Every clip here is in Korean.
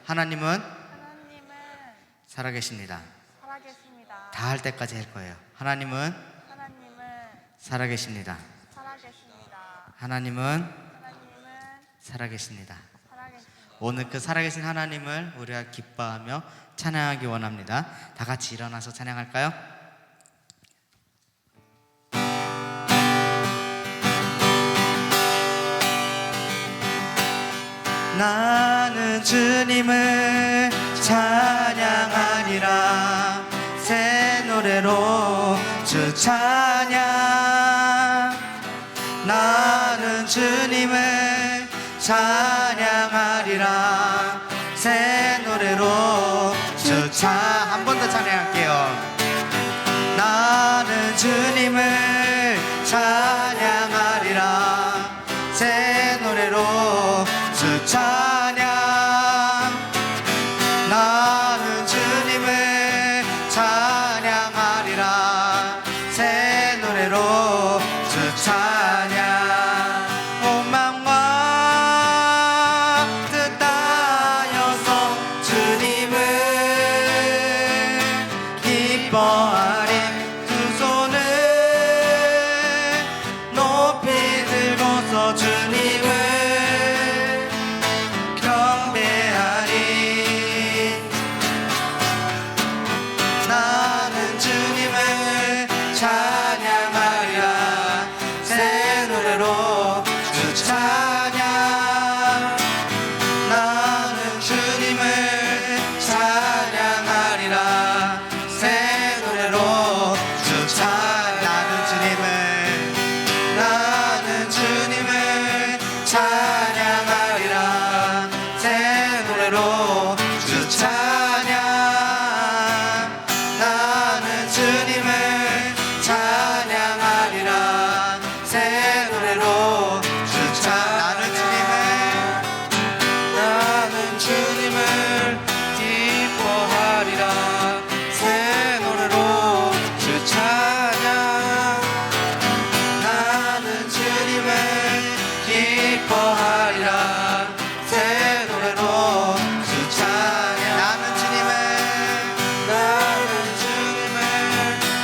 하나님은 하나님은 살아계십니다. 살아계십니다. 다 할 때까지 할 거예요. 하나님은 하나님은 살아계십니다. 살아계십니다. 하나님은 하나님은 살아계십니다. 살아계십니다. 오늘 그 살아계신 하나님을 우리가 기뻐하며 찬양하기 원합니다. 다 같이 일어나서 찬양할까요? 나는 주님을 찬양하리라. 새 노래로 주 찬양. 나는 주님을 찬양하리라. 새 노래로 주 찬양. 한 번 더 찬양할게요. 나는 주님을 찬양하리라. 새 노래로 주 찬양. 나는 주님을 찬양하리라. 새 노래로 주 찬양. 온 마음과 뜻 다하여서 주님을 기뻐하리. 두 손을 높이 들고서 주님을 경배하리. 나는 주님을 찬양하리라. 새 노래로 주 찬양. 나는 주님을 찬양하리라. 새 노래로 주 찬양. 나는 주님을 찬양하리라. 새 노래로 주 찬양. 나는 주님을 찬양하리라. 새 노래로 주 찬양. 나는 주님을 기뻐하리라. 새 노래로 주 찬양. 나는 주님을 기뻐하리라. 새 노래로 주 찬양. 나는 주님을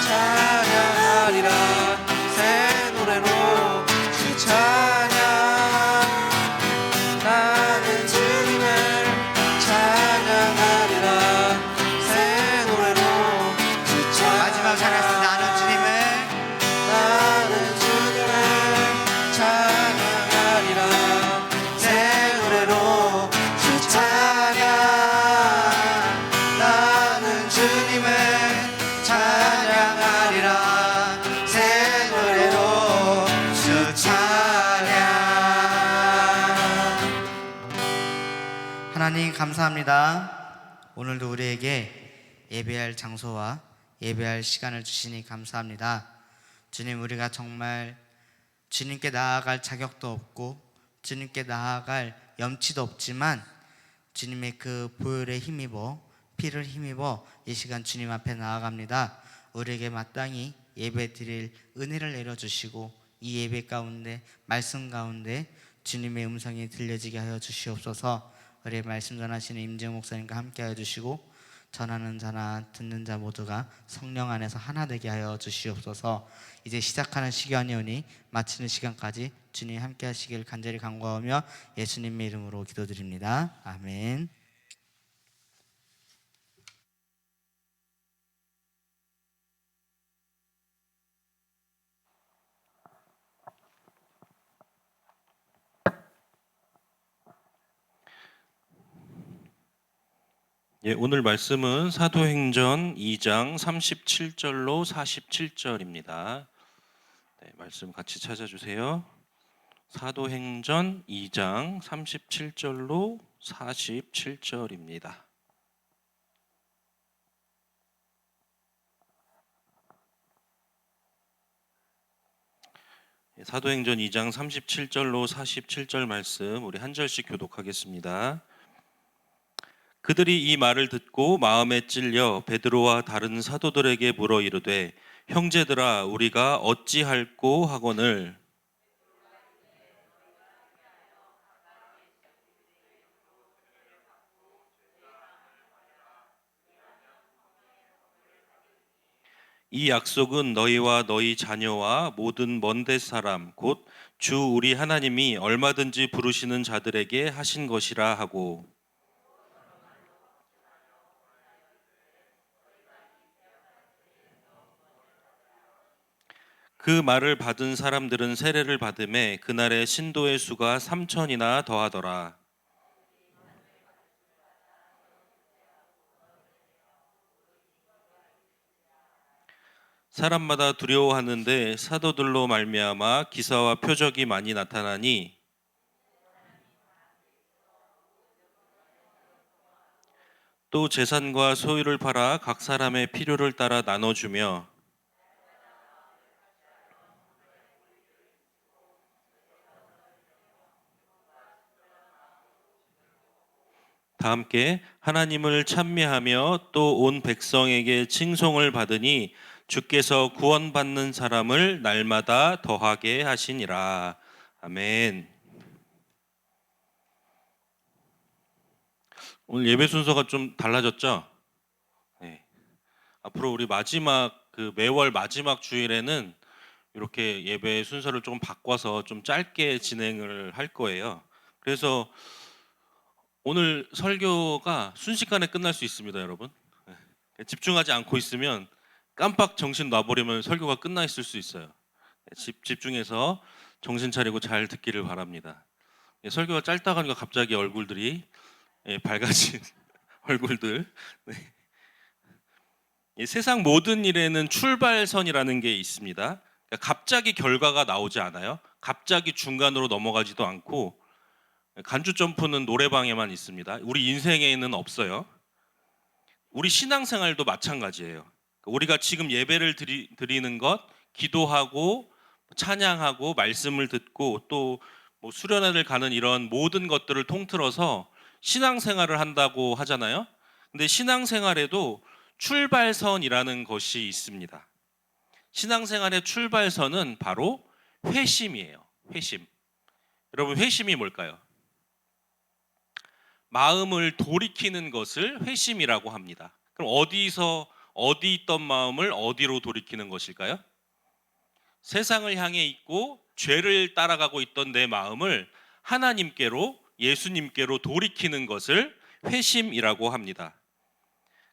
찬양하리라. 새 노래로 주 찬양. 나는 주님을 찬양하리라. 새 노래로 주 찬양. 마지막 찬양했습니다. 나는 주님을 찬양하리라. 새 노래로 주 찬양. 나는 주님을 찬양하리라. 새 노래로 주 찬양. 하나님 감사합니다. 오늘도 우리에게 예배할 장소와 예배할 시간을 주시니 감사합니다. 주님, 우리가 정말 주님께 나아갈 자격도 없고 주님께 나아갈 염치도 없지만 주님의 그 보혈에 힘입어 피를 힘입어 이 시간 주님 앞에 나아갑니다. 우리에게 마땅히 예배 드릴 은혜를 내려주시고 이 예배 가운데 말씀 가운데 주님의 음성이 들려지게 하여 주시옵소서. 우리의 말씀 전하시는 임재웅 목사님과 함께 하여 주시고 전하는 자나 듣는 자 모두가 성령 안에서 하나 되게 하여 주시옵소서. 이제 시작하는 시간이오니 마치는 시간까지 주님 함께 하시길 간절히 간구하며 예수님의 이름으로 기도드립니다. 아멘. 오늘 말씀은 사도행전 2장 37절로 47절입니다. 말씀 같이 찾아주세요. 사도행전 2장 37절로 47절입니다. 사도행전 2장 37절로 47절 말씀 우리 한 절씩 교독하겠습니다. 그들이 이 말을 듣고 마음에 찔려 베드로와 다른 사도들에게 물어 이르되 형제들아 우리가 어찌할꼬 하거늘 이 약속은 너희와 너희 자녀와 모든 먼데 사람 곧 주 우리 하나님이 얼마든지 부르시는 자들에게 하신 것이라 하고 그 말을 받은 사람들은 세례를 받음에 그날의 신도의 수가 3천이나 더하더라. 사람마다 두려워하는데 사도들로 말미암아 기사와 표적이 많이 나타나니 또 재산과 소유를 팔아 각 사람의 필요를 따라 나눠주며 다 함께 하나님을 찬미하며 또 온 백성에게 칭송을 받으니 주께서 구원받는 사람을 날마다 더하게 하시니라. 아멘. 오늘 예배 순서가 좀 달라졌죠? 네. 앞으로 우리 마지막 매월 마지막 주일에는 이렇게 예배 순서를 조금 바꿔서 좀 짧게 진행을 할 거예요. 그래서 오늘 설교가 순식간에 끝날 수 있습니다, 여러분. 네. 집중하지 않고 있으면 깜빡 정신 놔버리면 설교가 끝나 있을 수 있어요. 집중해서 정신 차리고 잘 듣기를 바랍니다. 설교가 짧다고 하니까 갑자기 얼굴들이 밝아진 얼굴들. 네. 세상 모든 일에는 출발선이라는 게 있습니다. 그러니까 갑자기 결과가 나오지 않아요. 갑자기 중간으로 넘어가지도 않고 간주 점프는 노래방에만 있습니다. 우리 인생에는 없어요. 우리 신앙생활도 마찬가지예요. 우리가 지금 예배를 드리는 것, 기도하고 찬양하고 말씀을 듣고 또 뭐 수련회를 가는 이런 모든 것들을 통틀어서 신앙생활을 한다고 하잖아요. 근데 신앙생활에도 출발선이라는 것이 있습니다. 신앙생활의 출발선은 바로 회심이에요. 회심. 여러분, 회심이 뭘까요? 마음을 돌이키는 것을 회심이라고 합니다. 그럼 어디 있던 마음을 어디로 돌이키는 것일까요? 세상을 향해 있고 죄를 따라가고 있던 내 마음을 하나님께로, 예수님께로 돌이키는 것을 회심이라고 합니다.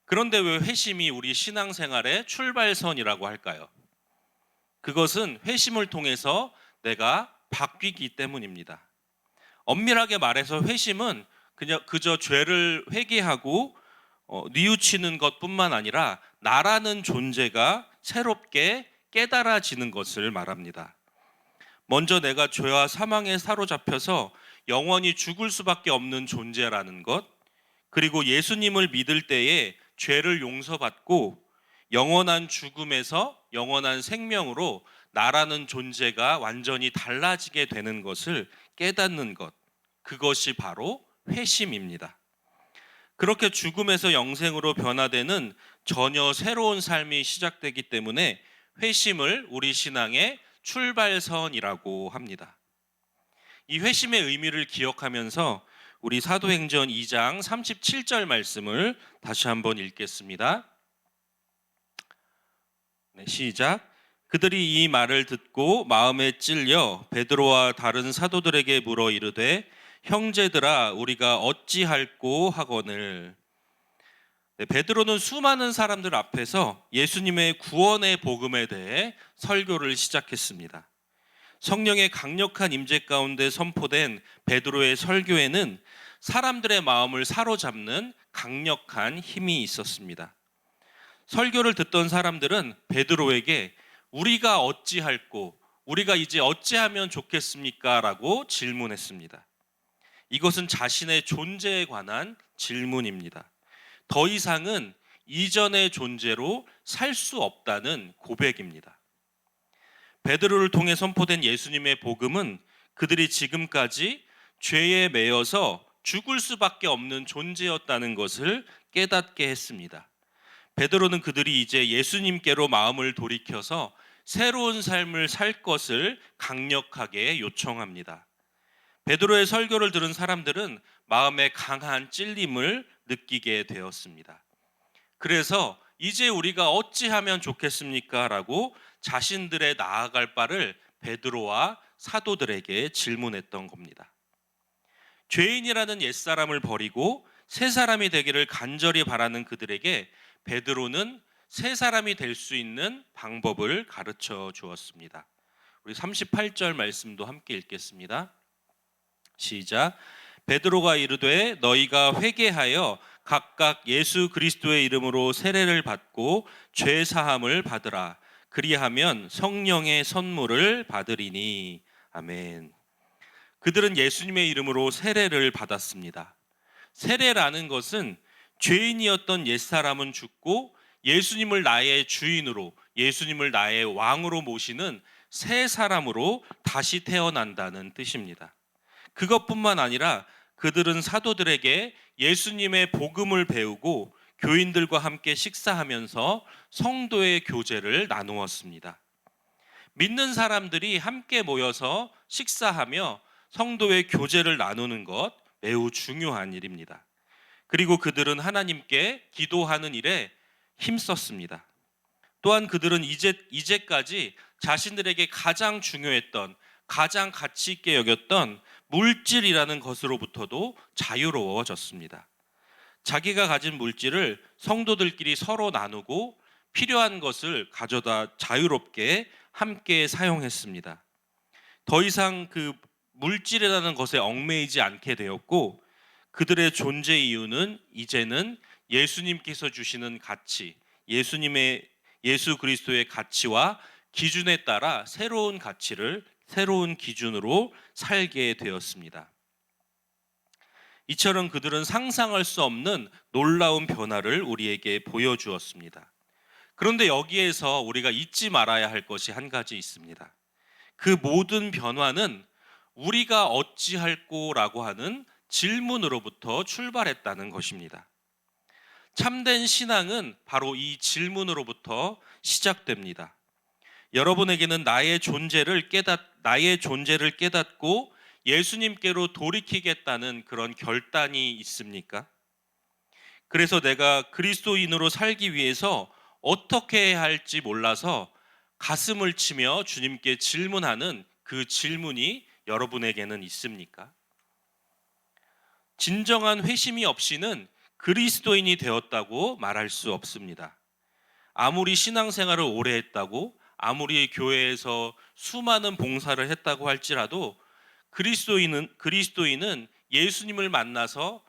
그런데 왜 회심이 우리 신앙생활의 출발선이라고 할까요? 그것은 회심을 통해서 내가 바뀌기 때문입니다. 엄밀하게 말해서 회심은 그저 죄를 회개하고 뉘우치는 것뿐만 아니라 나라는 존재가 새롭게 깨달아지는 것을 말합니다. 먼저 내가 죄와 사망에 사로잡혀서 영원히 죽을 수밖에 없는 존재라는 것, 그리고 예수님을 믿을 때에 죄를 용서받고 영원한 죽음에서 영원한 생명으로 나라는 존재가 완전히 달라지게 되는 것을 깨닫는 것, 그것이 바로 회심입니다. 그렇게 죽음에서 영생으로 변화되는 전혀 새로운 삶이 시작되기 때문에 회심을 우리 신앙의 출발선이라고 합니다. 이 회심의 의미를 기억하면서 우리 사도행전 2장 37절 말씀을 다시 한번 읽겠습니다. 네, 시작. 그들이 이 말을 듣고 마음에 찔려 베드로와 다른 사도들에게 물어 이르되 형제들아 우리가 어찌할꼬 하거늘. 네, 베드로는 수많은 사람들 앞에서 예수님의 구원의 복음에 대해 설교를 시작했습니다. 성령의 강력한 임재 가운데 선포된 베드로의 설교에는 사람들의 마음을 사로잡는 강력한 힘이 있었습니다. 설교를 듣던 사람들은 베드로에게 우리가 어찌할꼬, 우리가 이제 어찌하면 좋겠습니까? 라고 질문했습니다. 이것은 자신의 존재에 관한 질문입니다. 더 이상은 이전의 존재로 살 수 없다는 고백입니다. 베드로를 통해 선포된 예수님의 복음은 그들이 지금까지 죄에 매여서 죽을 수밖에 없는 존재였다는 것을 깨닫게 했습니다. 베드로는 그들이 이제 예수님께로 마음을 돌이켜서 새로운 삶을 살 것을 강력하게 요청합니다. 베드로의 설교를 들은 사람들은 마음에 강한 찔림을 느끼게 되었습니다. 그래서 이제 우리가 어찌하면 좋겠습니까? 라고 자신들의 나아갈 바를 베드로와 사도들에게 질문했던 겁니다. 죄인이라는 옛사람을 버리고 새 사람이 되기를 간절히 바라는 그들에게 베드로는 새 사람이 될 수 있는 방법을 가르쳐 주었습니다. 우리 38절 말씀도 함께 읽겠습니다. 시작. 베드로가 이르되 너희가 회개하여 각각 예수 그리스도의 이름으로 세례를 받고 죄 사함을 받으라. 그리하면 성령의 선물을 받으리니. 아멘. 그들은 예수님의 이름으로 세례를 받았습니다. 세례라는 것은 죄인이었던 옛사람은 죽고 예수님을 나의 주인으로, 예수님을 나의 왕으로 모시는 새 사람으로 다시 태어난다는 뜻입니다. 그것뿐만 아니라 그들은 사도들에게 예수님의 복음을 배우고 교인들과 함께 식사하면서 성도의 교제를 나누었습니다. 믿는 사람들이 함께 모여서 식사하며 성도의 교제를 나누는 것 매우 중요한 일입니다. 그리고 그들은 하나님께 기도하는 일에 힘썼습니다. 또한 그들은 이제까지 자신들에게 가장 중요했던, 가장 가치 있게 여겼던 물질이라는 것으로부터도 자유로워졌습니다. 자기가 가진 물질을 성도들끼리 서로 나누고 필요한 것을 가져다 자유롭게 함께 사용했습니다. 더 이상 그 물질이라는 것에 얽매이지 않게 되었고, 그들의 존재 이유는 이제는 예수님께서 주시는 가치, 예수 그리스도의 가치와 기준에 따라 새로운 가치를, 새로운 기준으로 살게 되었습니다. 이처럼 그들은 상상할 수 없는 놀라운 변화를 우리에게 보여주었습니다. 그런데 여기에서 우리가 잊지 말아야 할 것이 한 가지 있습니다. 그 모든 변화는 우리가 어찌할꼬라고 하는 질문으로부터 출발했다는 것입니다. 참된 신앙은 바로 이 질문으로부터 시작됩니다. 여러분에게는 나의 존재를 깨닫고 예수님께로 돌이키겠다는 그런 결단이 있습니까? 그래서 내가 그리스도인으로 살기 위해서 어떻게 해야 할지 몰라서 가슴을 치며 주님께 질문하는 그 질문이 여러분에게는 있습니까? 진정한 회심이 없이는 그리스도인이 되었다고 말할 수 없습니다. 아무리 신앙생활을 오래 했다고, 아무리 교회에서 수많은 봉사를 했다고 할지라도 그리스도인은 예수님을 만나서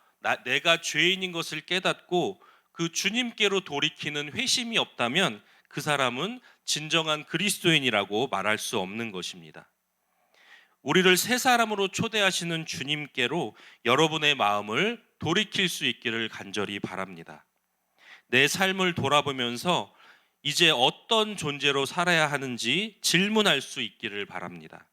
내가 죄인인 것을 깨닫고 그 주님께로 돌이키는 회심이 없다면 그 사람은 진정한 그리스도인이라고 말할 수 없는 것입니다. 우리를 새 사람으로 초대하시는 주님께로 여러분의 마음을 돌이킬 수 있기를 간절히 바랍니다. 내 삶을 돌아보면서 이제 어떤 존재로 살아야 하는지 질문할 수 있기를 바랍니다.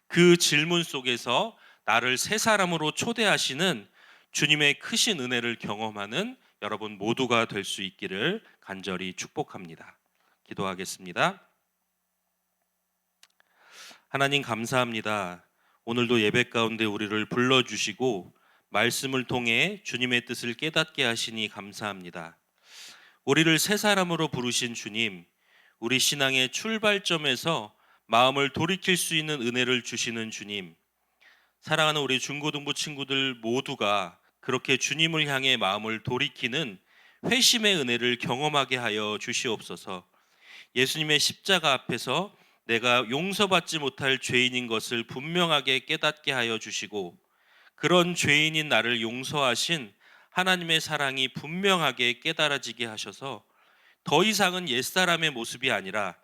그 질문 속에서 나를 새 사람으로 초대하시는 주님의 크신 은혜를 경험하는 여러분 모두가 될 수 있기를 간절히 축복합니다. 기도하겠습니다. 하나님 감사합니다. 오늘도 예배 가운데 우리를 불러주시고 말씀을 통해 주님의 뜻을 깨닫게 하시니 감사합니다. 우리를 새 사람으로 부르신 주님, 우리 신앙의 출발점에서 마음을 돌이킬 수 있는 은혜를 주시는 주님, 사랑하는 우리 중고등부 친구들 모두가 그렇게 주님을 향해 마음을 돌이키는 회심의 은혜를 경험하게 하여 주시옵소서. 예수님의 십자가 앞에서 내가 용서받지 못할 죄인인 것을 분명하게 깨닫게 하여 주시고, 그런 죄인인 나를 용서하신 하나님의 사랑이 분명하게 깨달아지게 하셔서 더 이상은 옛사람의 모습이 아니라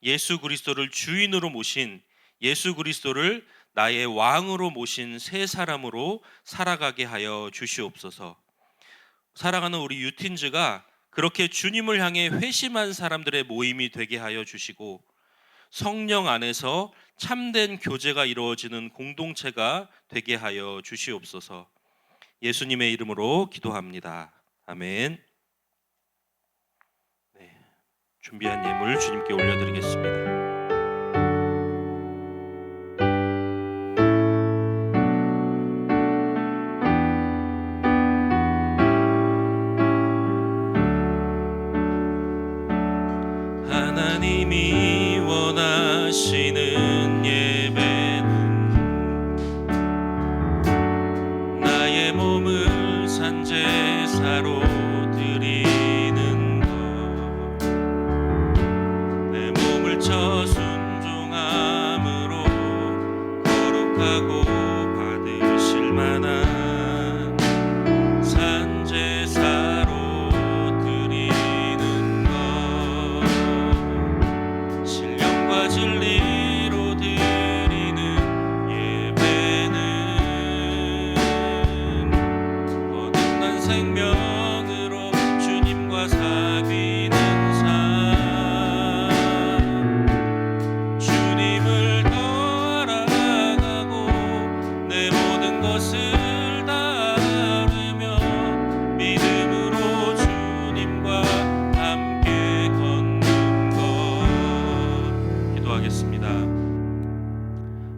예수 그리스도를 주인으로 모신, 예수 그리스도를 나의 왕으로 모신 새 사람으로 살아가게 하여 주시옵소서. 사랑하는 우리 유틴즈가 그렇게 주님을 향해 회심한 사람들의 모임이 되게 하여 주시고, 성령 안에서 참된 교제가 이루어지는 공동체가 되게 하여 주시옵소서. 예수님의 이름으로 기도합니다. 아멘. 네, 준비한 예물 주님께 올려드리겠습니다. 하나님이 원하시는 예배는 나의 몸을 산제사로 드리는 것, 내 몸을 쳐 순종함으로 거룩하고 받으실 만한 산제사로 드리는 것, 신령과 진리로 드리는 예배는 거듭난 생명으로 주님과 사귀는 삶, 주님을 더 알아가고 내 모든 것을 다루며 믿음으로 주님과 함께 걷는 것. 기도하겠습니다.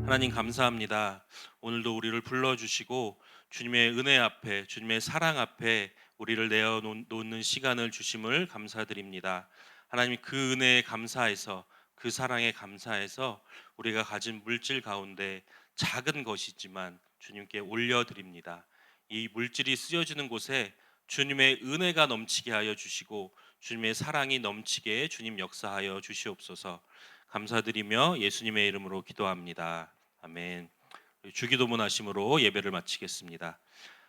하나님 감사합니다. 오늘도 우리를 불러주시고 주님의 은혜 앞에, 주님의 사랑 앞에 우리를 내어놓는 시간을 주심을 감사드립니다. 하나님, 그 은혜에 감사해서, 그 사랑에 감사해서 우리가 가진 물질 가운데 작은 것이지만 주님께 올려드립니다. 이 물질이 쓰여지는 곳에 주님의 은혜가 넘치게 하여 주시고 주님의 사랑이 넘치게 주님 역사하여 주시옵소서. 감사드리며 예수님의 이름으로 기도합니다. 아멘. 주기도문 하심으로 예배를 마치겠습니다.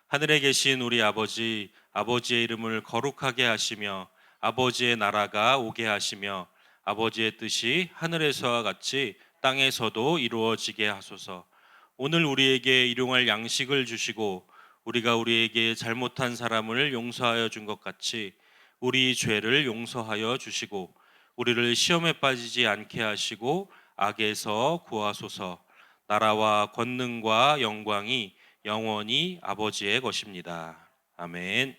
하늘에 계신 우리 아버지, 아버지의 이름을 거룩하게 하시며 아버지의 나라가 오게 하시며 아버지의 뜻이 하늘에서와 같이 땅에서도 이루어지게 하소서. 오늘 우리에게 일용할 양식을 주시고 우리가 우리에게 잘못한 사람을 용서하여 준 것 같이 우리 죄를 용서하여 주시고 우리를 시험에 빠지지 않게 하시고 악에서 구하소서. 나라와 권능과 영광이 영원히 아버지의 것입니다. 아멘.